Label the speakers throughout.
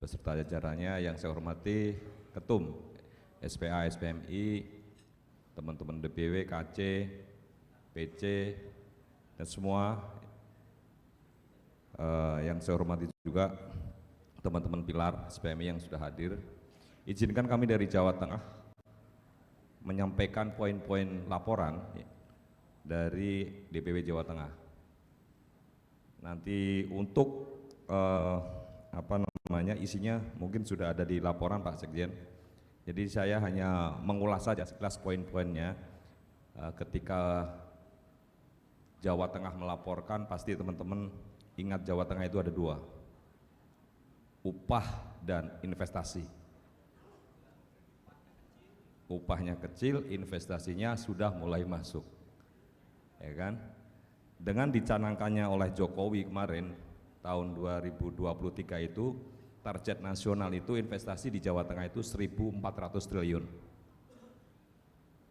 Speaker 1: beserta jajarannya yang saya hormati Ketum SPA, SPMI, teman-teman DPW, KC, PC, dan semua yang saya hormati juga teman-teman Pilar SPMI yang sudah hadir. Izinkan kami dari Jawa Tengah menyampaikan poin-poin laporan dari DPW Jawa Tengah. Nanti untuk isinya mungkin sudah ada di laporan Pak Sekjen. Jadi saya hanya mengulas saja sekelas poin-poinnya. Ketika Jawa Tengah melaporkan, pasti teman-teman ingat Jawa Tengah itu ada dua, upah dan investasi. Upahnya kecil, investasinya sudah mulai masuk, ya kan? Dengan dicanangkannya oleh Jokowi kemarin tahun 2023 itu target nasional itu investasi di Jawa Tengah itu 1.400 triliun,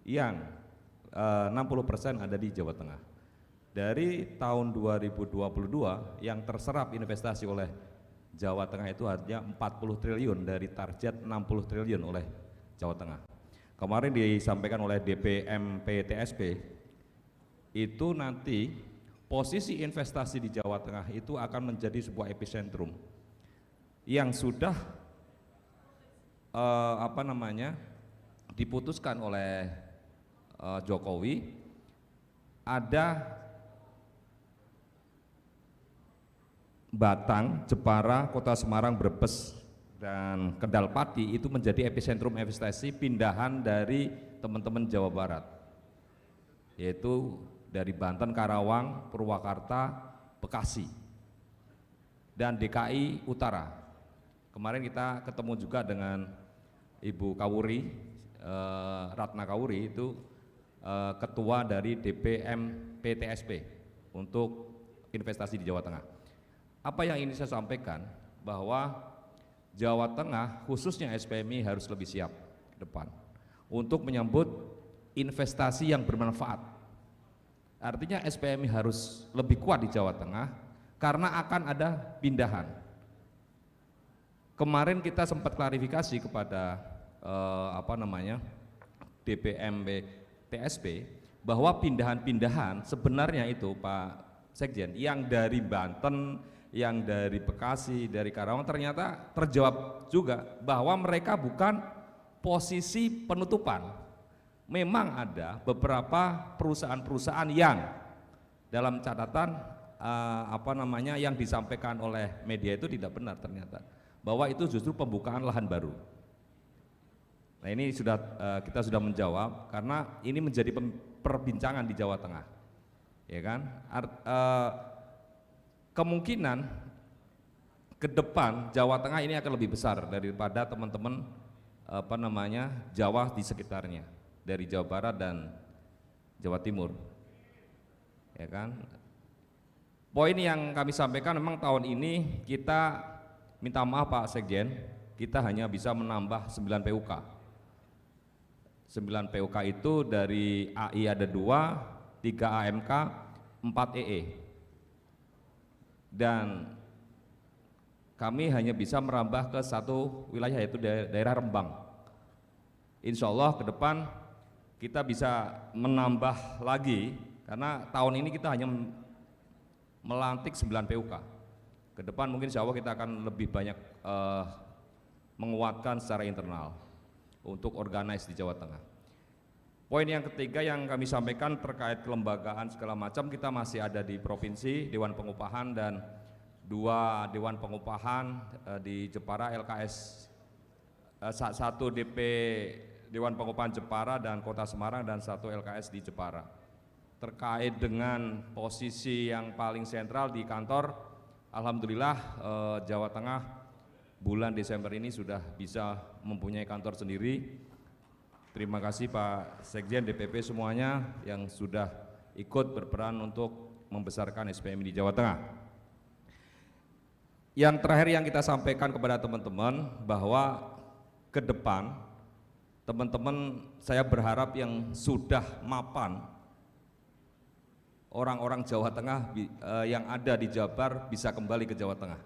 Speaker 1: yang 60% ada di Jawa Tengah. Dari tahun 2022 yang terserap investasi oleh Jawa Tengah itu hanya 40 triliun dari target 60 triliun oleh Jawa Tengah. Kemarin disampaikan oleh DPM PTSP itu nanti posisi investasi di Jawa Tengah itu akan menjadi sebuah epicentrum yang sudah diputuskan oleh Jokowi. Ada Batang, Jepara, Kota Semarang, Brebes, dan Kendal Pati itu menjadi epicentrum investasi pindahan dari teman-teman Jawa Barat, yaitu dari Banten, Karawang, Purwakarta, Bekasi, dan DKI Utara. Kemarin kita ketemu juga dengan Ibu Kawuri, Ratna Kawuri, itu ketua dari DPM PTSP untuk investasi di Jawa Tengah. Apa yang ingin saya sampaikan, bahwa Jawa Tengah khususnya SPMI harus lebih siap ke depan untuk menyambut investasi yang bermanfaat. Artinya SPMI harus lebih kuat di Jawa Tengah karena akan ada pindahan. Kemarin kita sempat klarifikasi kepada DPM TSP bahwa pindahan-pindahan sebenarnya itu Pak Sekjen, yang dari Banten, yang dari Bekasi, dari Karawang, ternyata terjawab juga bahwa mereka bukan posisi penutupan. Memang ada beberapa perusahaan-perusahaan yang dalam catatan yang disampaikan oleh media itu tidak benar, ternyata bahwa itu justru pembukaan lahan baru. Nah, ini kita sudah menjawab karena ini menjadi perbincangan di Jawa Tengah, ya kan? Kemungkinan ke depan Jawa Tengah ini akan lebih besar daripada teman-teman Jawa di sekitarnya, dari Jawa Barat dan Jawa Timur, ya kan? Poin yang kami sampaikan, memang tahun ini kita minta maaf Pak Sekjen, kita hanya bisa menambah 9 PUK. 9 PUK itu dari AI ada 2, 3 AMK, 4 EE. Dan kami hanya bisa merambah ke satu wilayah, yaitu daerah Rembang. Insya Allah ke depan kita bisa menambah lagi, karena tahun ini kita hanya melantik 9 PUK. Ke depan mungkin insya Allah kita akan lebih banyak menguatkan secara internal untuk organize di Jawa Tengah. Poin yang ketiga yang kami sampaikan terkait kelembagaan segala macam, kita masih ada di provinsi, Dewan Pengupahan dan 2 Dewan Pengupahan di Jepara, LKS 1 DP Dewan Pengupahan Jepara dan Kota Semarang, dan 1 LKS di Jepara. Terkait dengan posisi yang paling sentral di kantor, alhamdulillah Jawa Tengah bulan Desember ini sudah bisa mempunyai kantor sendiri. Terima kasih Pak Sekjen, DPP semuanya yang sudah ikut berperan untuk membesarkan SPMI di Jawa Tengah. Yang terakhir yang kita sampaikan kepada teman-teman, bahwa ke depan teman-teman, saya berharap yang sudah mapan, orang-orang Jawa Tengah yang ada di Jabar bisa kembali ke Jawa Tengah.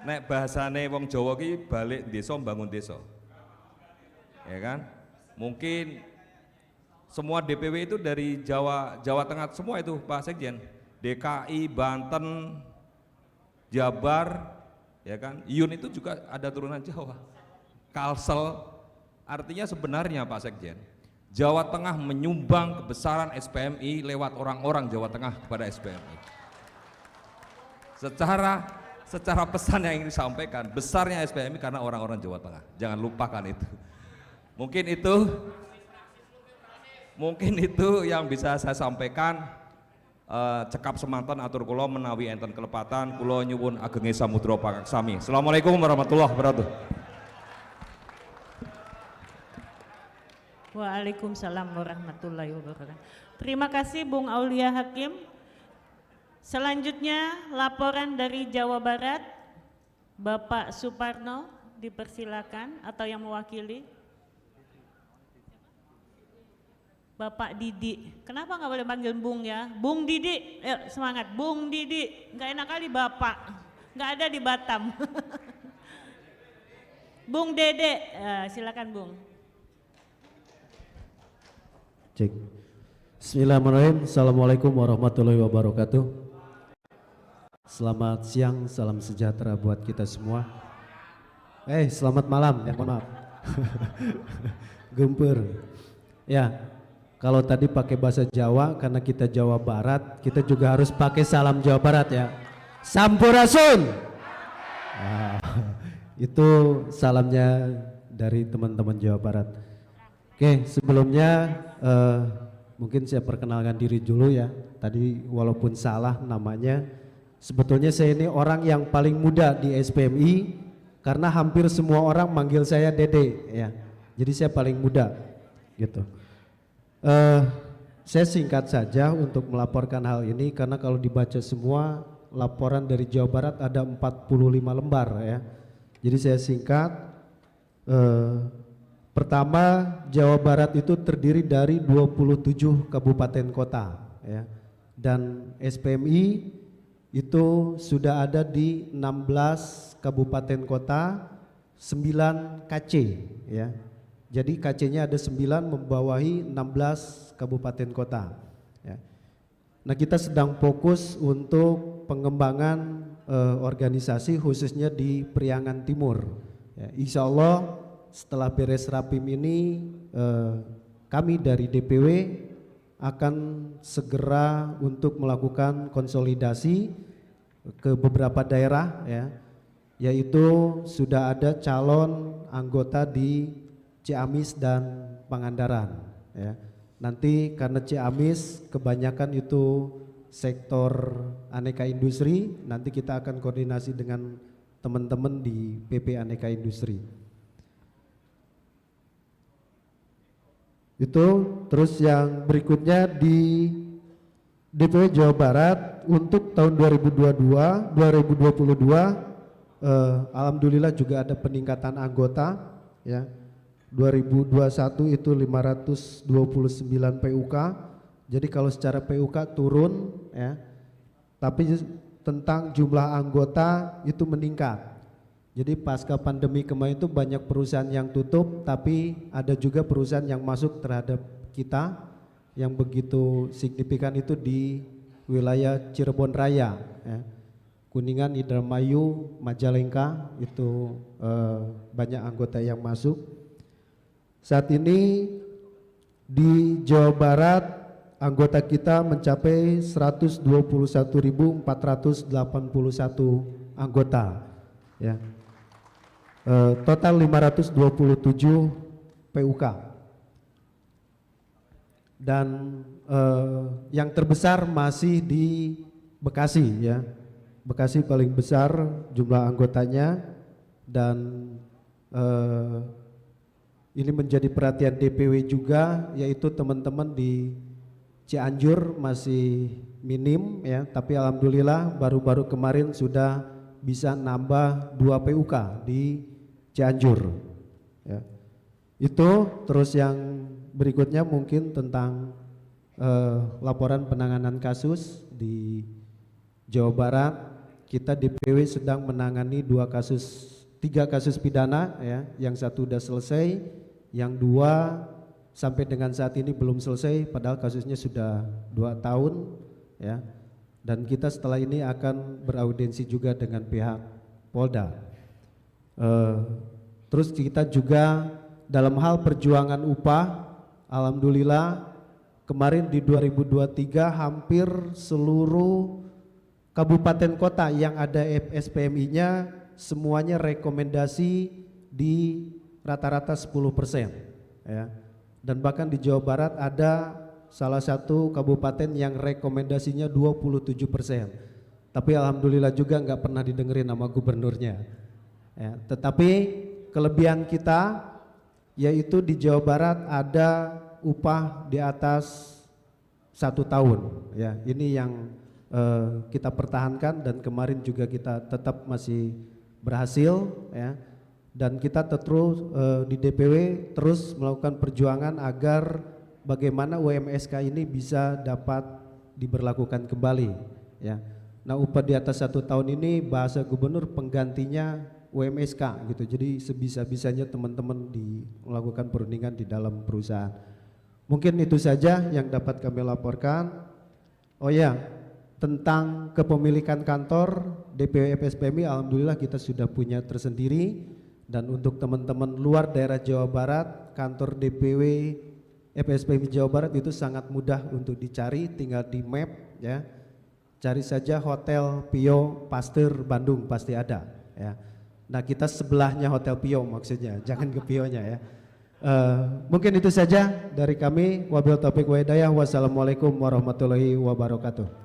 Speaker 1: nek bahasane wong Jawa ki balik desa bangun desa. Ya kan? Mungkin semua DPW itu dari Jawa Tengah semua itu Pak Sekjen. DKI, Banten, Jabar, ya kan? Yun itu juga ada turunan Jawa. Kalsel, artinya sebenarnya Pak Sekjen, Jawa Tengah menyumbang kebesaran SPMI lewat orang-orang Jawa Tengah kepada SPMI. Secara pesan yang ingin disampaikan, besarnya SPMI karena orang-orang Jawa Tengah. Jangan lupakan itu. Mungkin itu yang bisa saya sampaikan. Cekap semanten atur kula menawi enten kelepatan kula nyuwun agenge samudra pakaksami. Assalamualaikum warahmatullahi wabarakatuh.
Speaker 2: Waalaikumsalam warahmatullahi wabarakatuh. Terima kasih Bung Aulia Hakim. Selanjutnya laporan dari Jawa Barat, Bapak Suparno dipersilakan atau yang mewakili. Bapak Didi, kenapa nggak boleh panggil Bung ya? Bung Didi, semangat, Bung Didi, nggak enak kali Bapak, nggak ada di Batam. Bung Dede, silakan Bung.
Speaker 3: Cek. Bismillahirrahmanirrahim. Assalamualaikum warahmatullahi wabarakatuh. Selamat siang, salam sejahtera buat kita semua. Selamat malam, ya maaf. Gempur. Ya. Kalau tadi pakai bahasa Jawa, karena kita Jawa Barat, kita juga harus pakai salam Jawa Barat ya. Sampurasun. Itu salamnya dari teman-teman Jawa Barat. Oke, sebelumnya mungkin saya perkenalkan diri dulu ya. Tadi walaupun salah namanya, sebetulnya saya ini orang yang paling muda di SPMI karena hampir semua orang manggil saya Dede ya. Jadi saya paling muda gitu. Saya singkat saja untuk melaporkan hal ini karena kalau dibaca semua laporan dari Jawa Barat ada 45 lembar ya. Jadi saya singkat. Pertama, Jawa Barat itu terdiri dari 27 kabupaten kota ya. Dan SPMI itu sudah ada di 16 kabupaten kota, 9 KC ya. Jadi KC-nya ada 9 membawahi 16 kabupaten kota ya. Nah, kita sedang fokus untuk pengembangan organisasi khususnya di Priangan Timur ya. Insya Allah setelah beres Rapim ini kami dari DPW akan segera untuk melakukan konsolidasi ke beberapa daerah ya, yaitu sudah ada calon anggota di Ciamis dan Pangandaran ya. Nanti karena Ciamis kebanyakan itu sektor aneka industri, nanti kita akan koordinasi dengan teman-teman di PP Aneka Industri. Itu terus yang berikutnya di DPW Jawa Barat untuk tahun 2022 alhamdulillah juga ada peningkatan anggota ya. 2021 itu 529 PUK. Jadi kalau secara PUK turun ya. Tapi tentang jumlah anggota itu meningkat. Jadi pasca pandemi kemarin itu banyak perusahaan yang tutup, tapi ada juga perusahaan yang masuk terhadap kita yang begitu signifikan itu di wilayah Cirebon Raya ya. Kuningan, Indramayu, Majalengka itu banyak anggota yang masuk. Saat ini di Jawa Barat anggota kita mencapai 121.481 anggota ya. Total 527 PUK. Dan yang terbesar masih di Bekasi ya. Bekasi paling besar jumlah anggotanya dan ini menjadi perhatian DPW juga, yaitu teman-teman di Cianjur masih minim ya, tapi alhamdulillah baru-baru kemarin sudah bisa nambah 2 PUK di Cianjur ya. Itu terus yang berikutnya mungkin tentang laporan penanganan kasus di Jawa Barat kita DPW sedang menangani 3 kasus pidana ya, yang 1 udah selesai, yang 2 sampai dengan saat ini belum selesai padahal kasusnya sudah 2 tahun ya. Dan kita setelah ini akan beraudiensi juga dengan pihak Polda. Terus kita juga dalam hal perjuangan upah, alhamdulillah kemarin di 2023 hampir seluruh kabupaten kota yang ada SPMI-nya semuanya rekomendasi di rata-rata 10% ya. Dan bahkan di Jawa Barat ada salah satu kabupaten yang rekomendasinya 27%. Tapi alhamdulillah juga nggak pernah didengerin sama gubernurnya ya. Tetapi kelebihan kita yaitu di Jawa Barat ada upah di atas 1 tahun ya. Ini yang kita pertahankan dan kemarin juga kita tetap masih berhasil ya. Dan kita terus di DPW terus melakukan perjuangan agar bagaimana UMSK ini bisa dapat diberlakukan kembali ya. Nah, upah di atas 1 tahun ini bahasa gubernur penggantinya UMSK gitu. Jadi sebisa-bisanya teman-teman melakukan perundingan di dalam perusahaan. Mungkin itu saja yang dapat kami laporkan. Oh ya, tentang kepemilikan kantor DPW FSPMI alhamdulillah kita sudah punya tersendiri. Dan untuk teman-teman luar daerah Jawa Barat, kantor DPW FSPMI Jawa Barat itu sangat mudah untuk dicari, tinggal di map ya. Cari saja Hotel Pio Pasteur Bandung pasti ada ya. Nah, kita sebelahnya Hotel Pio maksudnya, jangan ke Pionya ya. Mungkin itu saja dari kami. Wabillahi taufiq wa hidayah. Wassalamualaikum warahmatullahi wabarakatuh.